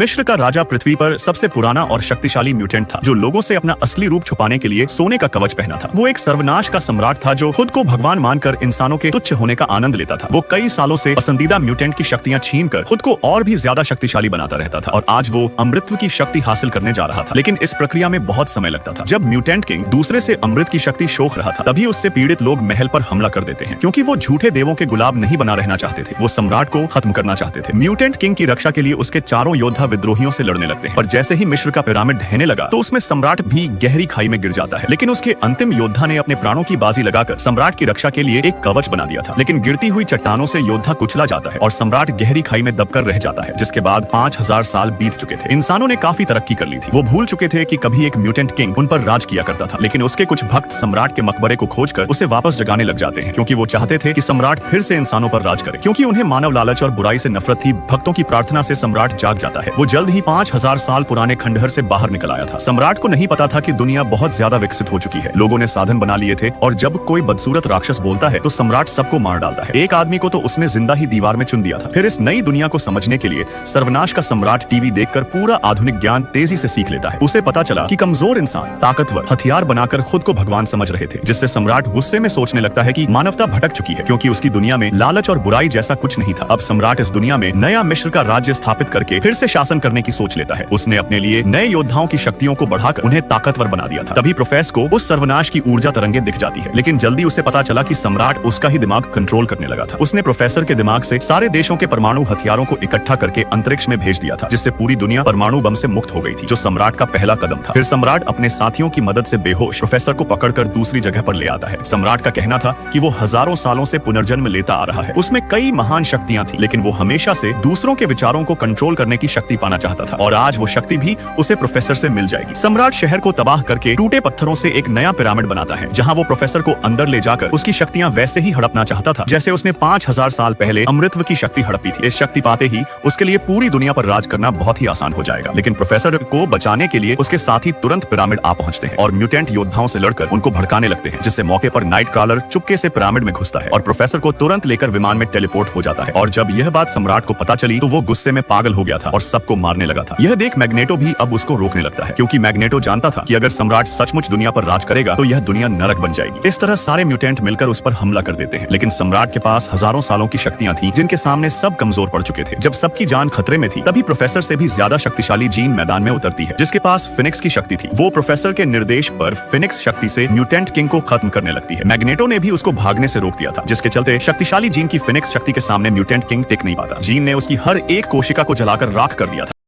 मिस्र का राजा पृथ्वी पर सबसे पुराना और शक्तिशाली म्यूटेंट था जो लोगों से अपना असली रूप छुपाने के लिए सोने का कवच पहना था। वो एक सर्वनाश का सम्राट था जो खुद को भगवान मानकर इंसानों के तुच्छ होने का आनंद लेता था। वो कई सालों से पसंदीदा म्यूटेंट की शक्तियां छीनकर खुद को और भी ज्यादा शक्तिशाली बनाता रहता था और आज वो अमृतत्व की शक्ति हासिल करने जा रहा था। लेकिन इस प्रक्रिया में बहुत समय लगता था। जब म्यूटेंट किंग दूसरे से अमृत की शक्ति शोख रहा था तभी उससे पीड़ित लोग महल पर हमला कर देते हैं, क्योंकि वो झूठे देवों के गुलाम नहीं बना रहना चाहते थे। वो सम्राट को खत्म करना चाहते थे। म्यूटेंट किंग की रक्षा के लिए उसके चारों योद्धा विद्रोहियों से लड़ने लगते हैं और जैसे ही मिस्र का पिरामिड ढहने लगा तो उसमें सम्राट भी गहरी खाई में गिर जाता है। लेकिन उसके अंतिम योद्धा ने अपने प्राणों की बाजी लगाकर सम्राट की रक्षा के लिए एक कवच बना दिया था। लेकिन गिरती हुई चट्टानों से योद्धा कुचला जाता है और सम्राट गहरी खाई में दबकर रह जाता है, जिसके बाद 5000 साल बीत चुके थे। इंसानों ने काफी तरक्की कर ली थी। वो भूल चुके थे कि कभी एक म्यूटेंट किंग उन पर राज किया करता था। लेकिन उसके कुछ भक्त सम्राट के मकबरे को खोजकर उसे वापस जगाने लग जाते हैं, क्योंकि वो चाहते थे कि सम्राट फिर से इंसानों पर राज करे। क्योंकि उन्हें मानव लालच और बुराई से नफरत थी, भक्तों की प्रार्थना से सम्राट जाग जाता है। वो जल्द ही 5000 साल पुराने खंडहर से बाहर निकल आया था। सम्राट को नहीं पता था कि दुनिया बहुत ज्यादा विकसित हो चुकी है। लोगों ने साधन बना लिए थे और जब कोई बदसूरत राक्षस बोलता है तो सम्राट सबको मार डालता है। एक आदमी को तो उसने जिंदा ही दीवार में चुन दिया था। फिर इस नई दुनिया को समझने के लिए सर्वनाश का सम्राट टीवी देखकर पूरा आधुनिक ज्ञान तेजी से सीख लेता है। उसे पता चला कि कमजोर इंसान ताकतवर हथियार बनाकर खुद को भगवान समझ रहे थे, जिससे सम्राट गुस्से में सोचने लगता है कि मानवता भटक चुकी है, क्योंकि उसकी दुनिया में लालच और बुराई जैसा कुछ नहीं था। अब सम्राट इस दुनिया में नया मिस्र का राज्य स्थापित करके फिर से शासन करने की सोच लेता है। उसने अपने लिए नए योद्धाओं की शक्तियों को बढ़ाकर उन्हें ताकतवर बना दिया था। तभी प्रोफेसर को उस सर्वनाश की ऊर्जा तरंगे दिख जाती है, लेकिन जल्दी उसे पता चला कि सम्राट उसका ही दिमाग कंट्रोल करने लगा था। उसने प्रोफेसर के दिमाग से सारे देशों के परमाणु हथियारों को इकट्ठा करके अंतरिक्ष में भेज दिया था, जिससे पूरी दुनिया परमाणु बम से मुक्त हो गई थी, जो सम्राट का पहला कदम था। फिर सम्राट अपने साथियों की मदद से बेहोश प्रोफेसर को पकड़कर दूसरी जगह पर ले आता है। सम्राट का कहना था कि वो हजारों सालों से पुनर्जन्म लेता आ रहा है। उसमें कई महान शक्तियां थी, लेकिन वो हमेशा से दूसरों के विचारों को कंट्रोल करने की शक्ति पाना चाहता था और आज वो शक्ति भी उसे प्रोफेसर से मिल जाएगी। सम्राट शहर को तबाह करके टूटे पत्थरों से एक नया पिरामिड बनाता है, जहां वो प्रोफेसर को अंदर ले जाकर उसकी शक्तियां वैसे ही हड़पना चाहता था जैसे उसने 5000 साल पहले अमृतत्व की शक्ति हड़पी थी। इस शक्ति पाते ही उसके लिए पूरी दुनिया पर राज करना बहुत ही आसान हो जाएगा। लेकिन प्रोफेसर को बचाने के लिए उसके साथी तुरंत पिरामिड आ पहुंचते हैं और म्यूटेंट योद्धाओं से लड़कर उनको भड़काने लगते हैं, जिससे मौके पर नाइट क्रॉलर चुपके से पिरामिड में घुसता है और प्रोफेसर को तुरंत लेकर विमान में टेलीपोर्ट हो जाता है। और जब यह बात सम्राट को पता चली तो वो गुस्से में पागल हो गया था और सबको मारने लगा था। यह देख मैग्नेटो भी अब उसको रोकने लगता है, क्योंकि मैग्नेटो जानता था कि अगर सम्राट सचमुच दुनिया पर राज करेगा तो यह दुनिया नरक बन जाएगी। इस तरह सारे म्यूटेंट मिलकर उस पर हमला कर देते हैं, लेकिन सम्राट के पास हजारों सालों की शक्तियां थी, जिनके सामने सब कमजोर पड़ चुके थे। जब सबकी जान खतरे में थी तभी प्रोफेसर से भी ज्यादा शक्तिशाली जीन मैदान में उतरती है, जिसके पास फिनिक्स की शक्ति थी। वो प्रोफेसर के निर्देश पर फिनिक्स शक्ति से म्यूटेंट किंग को खत्म करने लगती है। मैग्नेटो ने भी उसको भागने से रोक दिया था, जिसके चलते शक्तिशाली जीन की फिनिक्स शक्ति के सामने म्यूटेंट किंग टिक नहीं पाता। जीन ने उसकी हर एक कोशिका को जलाकर राख कर दिया था।